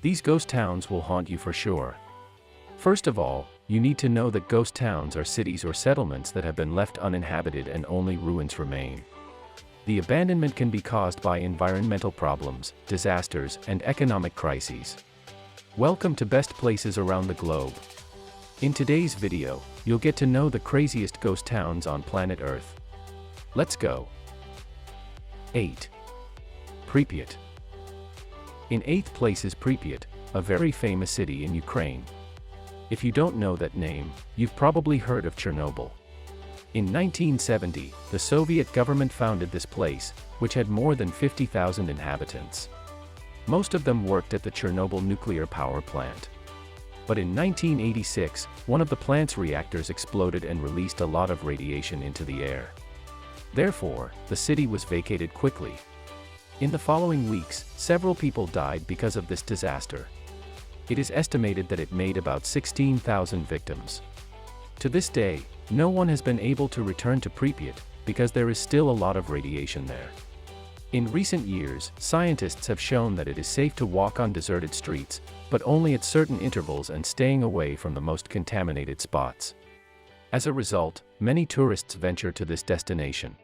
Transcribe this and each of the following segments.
These ghost towns will haunt you for sure. First of all, you need to know that ghost towns are cities or settlements that have been left uninhabited and only ruins remain. The abandonment can be caused by environmental problems, disasters, and economic crises. Welcome to Best Places Around the Globe. In today's video, you'll get to know the craziest ghost towns on planet Earth. Let's go. 8. Pripyat. In 8th place is Pripyat, a very famous city in Ukraine. If you don't know that name, you've probably heard of Chernobyl. In 1970, the Soviet government founded this place, which had more than 50,000 inhabitants. Most of them worked at the Chernobyl nuclear power plant. But in 1986, one of the plant's reactors exploded and released a lot of radiation into the air. Therefore, the city was vacated quickly. In the following weeks, several people died because of this disaster. It is estimated that it made about 16,000 victims. To this day, no one has been able to return to Pripyat, because there is still a lot of radiation there. In recent years, scientists have shown that it is safe to walk on deserted streets, but only at certain intervals and staying away from the most contaminated spots. As a result, many tourists venture to this destination.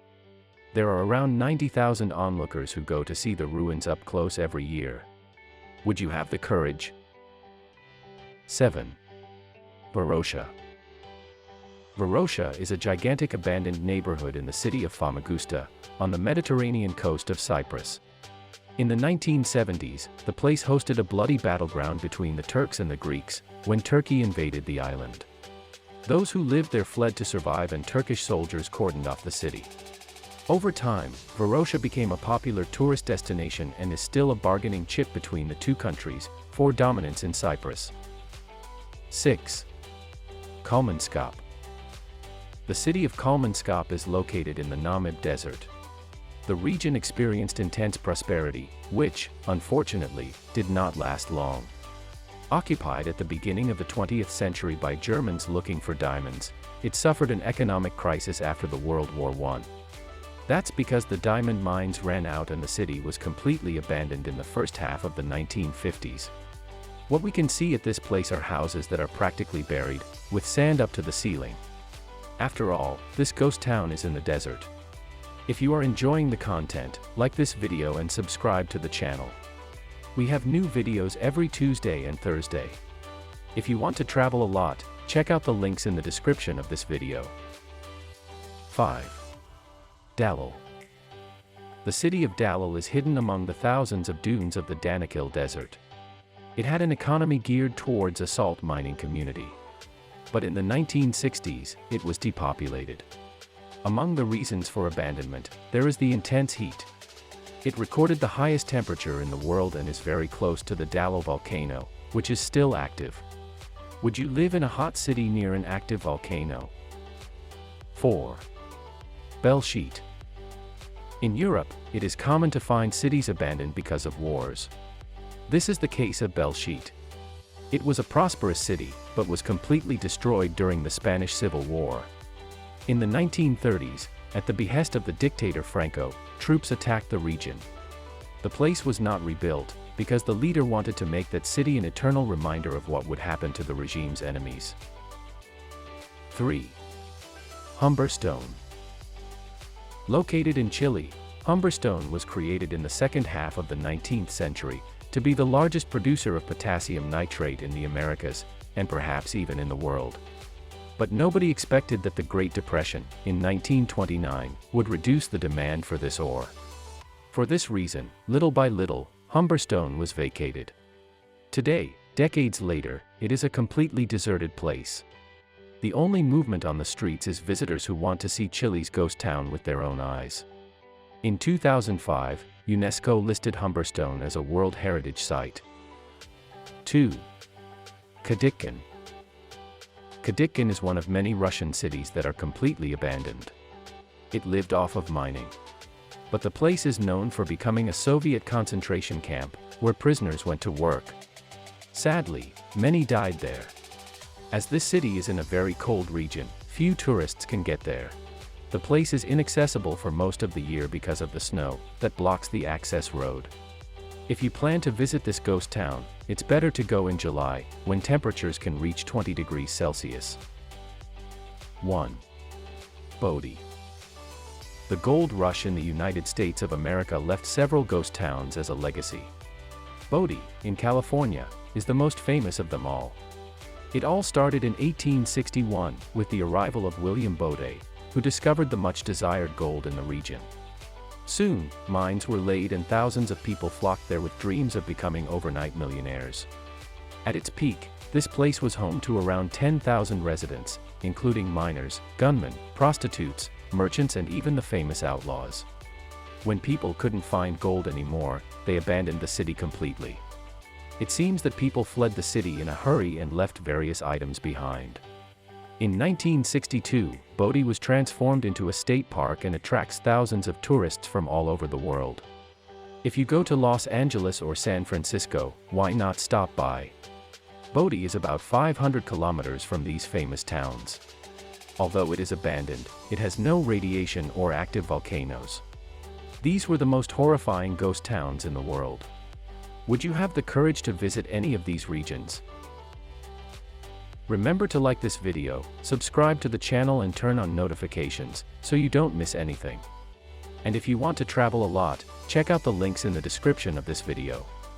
There are around 90,000 onlookers who go to see the ruins up close every year. Would you have the courage? 7. Varosha. Varosha is a gigantic abandoned neighborhood in the city of Famagusta, on the Mediterranean coast of Cyprus. In the 1970s, the place hosted a bloody battleground between the Turks and the Greeks, when Turkey invaded the island. Those who lived there fled to survive and Turkish soldiers cordoned off the city. Over time, Varosha became a popular tourist destination and is still a bargaining chip between the two countries, for dominance in Cyprus. 6. Kolmanskop. The city of Kolmanskop is located in the Namib Desert. The region experienced intense prosperity, which, unfortunately, did not last long. Occupied at the beginning of the 20th century by Germans looking for diamonds, it suffered an economic crisis after the World War I. That's because the diamond mines ran out and the city was completely abandoned in the first half of the 1950s. What we can see at this place are houses that are practically buried, with sand up to the ceiling. After all, this ghost town is in the desert. If you are enjoying the content, like this video and subscribe to the channel. We have new videos every Tuesday and Thursday. If you want to travel a lot, check out the links in the description of this video. 5. Dallol. The city of Dallol is hidden among the thousands of dunes of the Danakil Desert. It had an economy geared towards a salt mining community. But in the 1960s, it was depopulated. Among the reasons for abandonment, there is the intense heat. It recorded the highest temperature in the world and is very close to the Dallol volcano, which is still active. Would you live in a hot city near an active volcano? 4. Belchite. In Europe, it is common to find cities abandoned because of wars. This is the case of Belchite. It was a prosperous city, but was completely destroyed during the Spanish Civil War. In the 1930s, at the behest of the dictator Franco, troops attacked the region. The place was not rebuilt, because the leader wanted to make that city an eternal reminder of what would happen to the regime's enemies. 3. Humberstone. Located in Chile, Humberstone was created in the second half of the 19th century, to be the largest producer of potassium nitrate in the Americas, and perhaps even in the world. But nobody expected that the Great Depression, in 1929, would reduce the demand for this ore. For this reason, little by little, Humberstone was vacated. Today, decades later, it is a completely deserted place. The only movement on the streets is visitors who want to see Chile's ghost town with their own eyes. In 2005, UNESCO listed Humberstone as a World Heritage Site. 2. Kadykchan. Kadykchan is one of many Russian cities that are completely abandoned. It lived off of mining. But the place is known for becoming a Soviet concentration camp, where prisoners went to work. Sadly, many died there. As this city is in a very cold region, few tourists can get there. The place is inaccessible for most of the year because of the snow that blocks the access road. If you plan to visit this ghost town, it's better to go in July, when temperatures can reach 20 degrees Celsius. 1. Bodie. The gold rush in the United States of America left several ghost towns as a legacy. Bodie, in California, is the most famous of them all. It all started in 1861 with the arrival of William Bodie, who discovered the much-desired gold in the region. Soon, mines were laid and thousands of people flocked there with dreams of becoming overnight millionaires. At its peak, this place was home to around 10,000 residents, including miners, gunmen, prostitutes, merchants and even the famous outlaws. When people couldn't find gold anymore, they abandoned the city completely. It seems that people fled the city in a hurry and left various items behind. In 1962, Bodie was transformed into a state park and attracts thousands of tourists from all over the world. If you go to Los Angeles or San Francisco, why not stop by? Bodie is about 500 kilometers from these famous towns. Although it is abandoned, it has no radiation or active volcanoes. These were the most horrifying ghost towns in the world. Would you have the courage to visit any of these regions? Remember to like this video, subscribe to the channel and turn on notifications, so you don't miss anything. And if you want to travel a lot, check out the links in the description of this video.